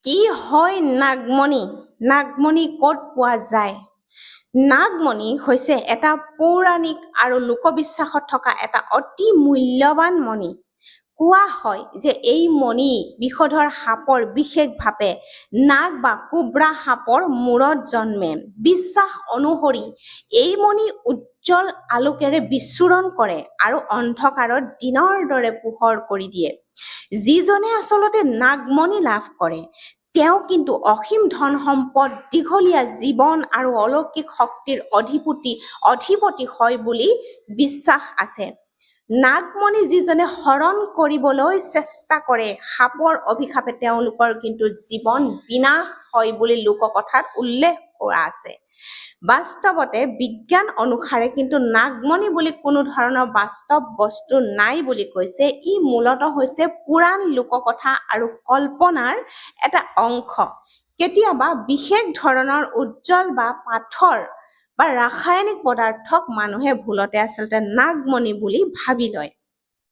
কি হয় নাগমণি? নাগমণি ক'ত পোৱা যায়? নাগমণি হৈছে এটা পৌৰাণিক আৰু লোকবিশ্বাসত থকা এটা অতি মূল্যৱান মণি। কোৱা হয় যে এই মণি বিষধৰ সাপৰ বিশেষভাৱে নাগ বা কোব্ৰা সাপৰ মূৰত জন্মে। বিশ্বাস অনুসৰি এই মণি উজ্জ্বল আলোকেৰে বিচ্ছুৰণ কৰে আৰু অন্ধকাৰত দিনৰ দৰে পোহৰ কৰি দিয়ে। যিজনে আচলতে নাগমণি লাভ কৰে তেওঁ কিন্তু অসীম ধন সম্পদ, দীঘলীয়া জীৱন আৰু অলৌকিক শক্তিৰ অধিপতি হয় বুলি বিশ্বাস আছে। নাগমণি যিজনে হৰণ কৰিবলৈ চেষ্টা কৰে সাপৰ অভিশাপে তেওঁলোকৰ কিন্তু জীৱন বিনাশ হয় বুলি লোককথাত উল্লেখ কৰা আছে। বাস্তৱতে বিজ্ঞান অনুসাৰে কিন্তু নাগমণি বুলি কোনো ধৰণৰ বাস্তৱ বস্তু নাই বুলি কৈছে। ই মূলতঃ হৈছে পুৰাণ, লোককথা আৰু কল্পনাৰ এটা অংশ। কেতিয়াবা বিশেষ ধৰণৰ উজ্জ্বল বা পাথৰ বা ৰাসায়নিক পদাৰ্থক মানুহে ভুলতে আচলতে নাগমণি বুলি ভাবি লয়।